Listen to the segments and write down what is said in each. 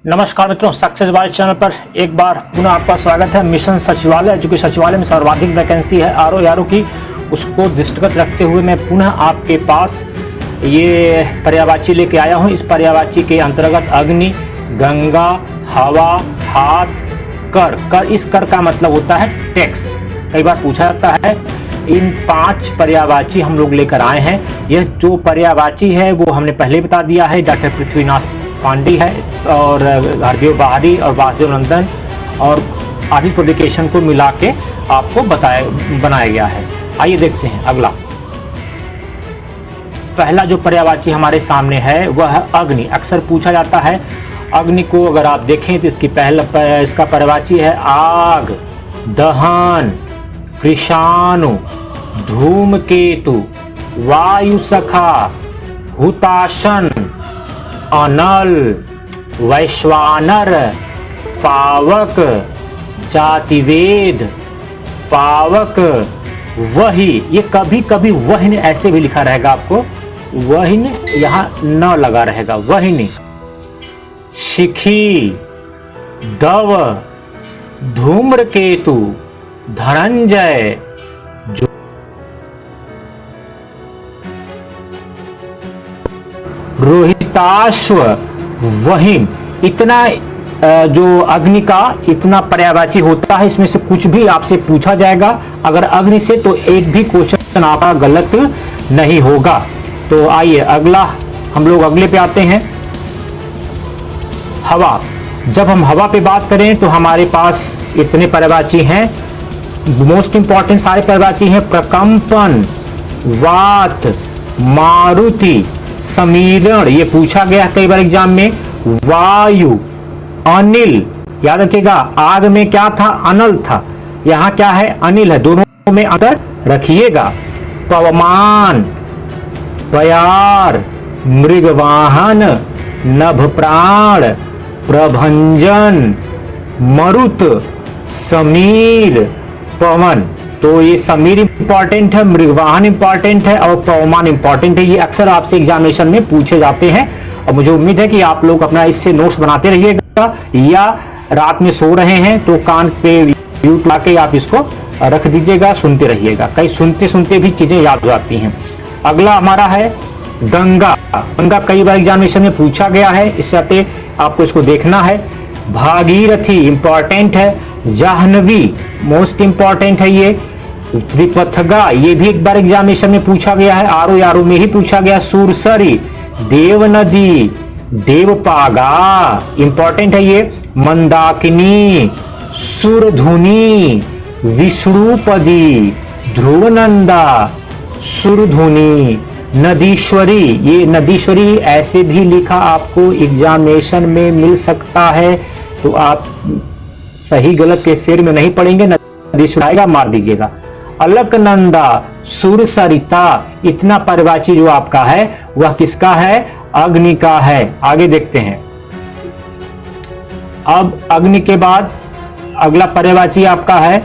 नमस्कार मित्रों, success by channel पर एक बार पुनः आपका स्वागत है। मिशन सचिवालय, जो कि सचिवालय में सर्वाधिक वैकेंसी है आरओ की, उसको दृष्टिगत रखते हुए मैं पुनः आपके पास ये पर्यायवाची लेके आया हूँ। इस पर्यायवाची के अंतर्गत अग्नि, गंगा, हवा, हाथ, कर। इस कर का मतलब होता है टैक्स। कई बार पूछा जाता है। इन 5 पर्यायवाची हम लोग लेकर आए हैं। यह जो पर्यायवाची है वो हमने पहले बता दिया है, डॉक्टर पृथ्वीनाथ पांडे है और हरदेव बाहरी और वासुदेव नंदन और आदि पब्लिकेशन को मिला के आपको बनाया गया है। आइए देखते हैं अगला। पहला जो पर्यायवाची हमारे सामने है वह है अग्नि। अक्सर पूछा जाता है अग्नि को, अगर आप देखें तो इसका पर्यायवाची है आग, दहन, कृषाणु, धूमकेतु, वायु सखा, हुताशन, अनल, वैश्वानर, पावक, जातिवेद, पावक, वही। ये कभी कभी वहिन ऐसे भी लिखा रहेगा आपको, वहिन यहां न लगा रहेगा, वहिन। शिखी, दव, धूम्रकेतु, धनंजय, रोहिताश्व, वहिन। इतना जो अग्नि का इतना पर्यायवाची होता है। इसमें से कुछ भी आपसे पूछा जाएगा अगर अग्नि से, तो एक भी क्वेश्चन आपका गलत नहीं होगा। तो आइए अगला, हम लोग अगले पे आते हैं। हवा। जब हम हवा पे बात करें तो हमारे पास इतने पर्यायवाची हैं। मोस्ट इंपॉर्टेंट सारे पर्यायवाची हैं। प्रकंपन, वात, मारुति, समीरण, ये पूछा गया कई बार एग्जाम में। वायु, अनिल, याद रखिएगा आग में क्या था, अनल था, यहां क्या है, अनिल है, दोनों में अंतर रखिएगा। पवमान, प्यार, मृगवाहन, नभप्राण, प्रभंजन, मरुत, समीर, पवन। तो ये समीर इंपॉर्टेंट है, मृगवाहन इंपॉर्टेंट है और पवमान इंपॉर्टेंट है। ये अक्सर आपसे एग्जामिनेशन में पूछे जाते हैं और मुझे उम्मीद है कि आप लोग अपना इससे नोट्स बनाते रहिएगा, या रात में सो रहे हैं तो कान पे म्यूट लाके आप इसको रख दीजिएगा, सुनते रहिएगा। कई सुनते सुनते भी चीजें याद हो जाती हैं। अगला हमारा है गंगा। गंगा कई बार एग्जामिनेशन में पूछा गया है, इससे आपको इसको देखना है। भागीरथी इंपॉर्टेंट है। जाह्नवी मोस्ट इंपॉर्टेंट है। ये त्रिपथगा, ये भी एक बार एग्जामिनेशन में पूछा गया है, आरओ में ही पूछा गया। सुरसरी, देव नदी, देवपागा इंपॉर्टेंट है ये। मंदाकिनी, सुरधुनी, विष्णुपदी, ध्रुवनंदा, सुरधुनी, नदीश्वरी। ये नदीश्वरी ऐसे भी लिखा आपको एग्जामिनेशन में मिल सकता है, तो आप सही गलत के फेर में नहीं पड़ेंगे, नदीश्वरी आएगा मार दीजिएगा। अलकनंदा, सुरसरिता, इतना पर्यायवाची जो आपका है वह किसका है, अग्नि का है। आगे देखते हैं। अब अग्नि के बाद अगला पर्यायवाची आपका है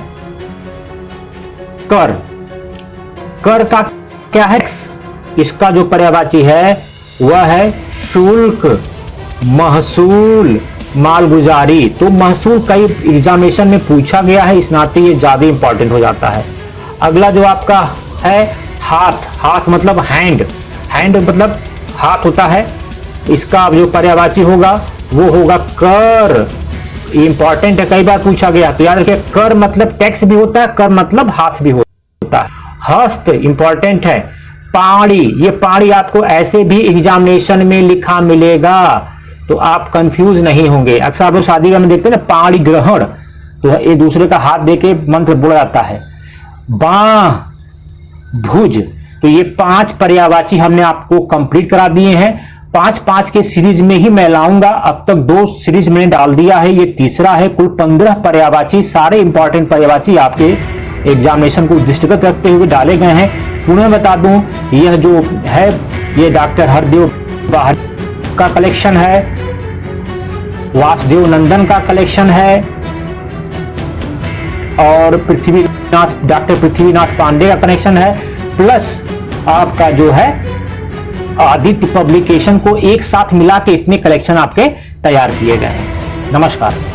कर। कर का क्या है, इसका जो पर्यायवाची है वह है शुल्क, महसूल, मालगुजारी। तो महसूल कई एग्जामिनेशन में पूछा गया है, इस नाते ये ज्यादा इंपॉर्टेंट हो जाता है। अगला जो आपका है हाथ। हाथ मतलब हैंड, हैंड मतलब हाथ होता है। इसका जो पर्यायवाची होगा वो होगा कर। इंपॉर्टेंट है, कई बार पूछा गया, तो याद रखिए कर मतलब टैक्स भी होता है, कर मतलब हाथ भी होता है। हस्त इंपॉर्टेंट है। पाड़ी, ये पाड़ी आपको ऐसे भी एग्जामिनेशन में लिखा मिलेगा, तो आप कंफ्यूज नहीं होंगे। अक्सर आप लोग शादी में देखते हैं ना, पाणी ग्रहण, तो एक दूसरे का हाथ देके मंत्र बोला जाता है। बाह, भुज। तो ये 5 पर्यायवाची हमने आपको कंप्लीट करा दिए हैं। 5-5 के सीरीज में ही मैं लाऊंगा। अब तक 2 सीरीज मैंने डाल दिया है, ये तीसरा है। कुल 15 पर्यायवाची, सारे इंपॉर्टेंट पर्यायवाची आपके एग्जामिनेशन को दृष्टिगत रखते हुए डाले गए हैं। पुनः बता दूं, यह जो है ये डॉक्टर हरदेव बाहरी का कलेक्शन है, वासुदेव नंदन का कलेक्शन है और डॉक्टर पृथ्वीनाथ पांडे का कनेक्शन है, प्लस आपका जो है आदित्य पब्लिकेशन को एक साथ मिला के इतने कलेक्शन आपके तैयार किए गए हैं। नमस्कार।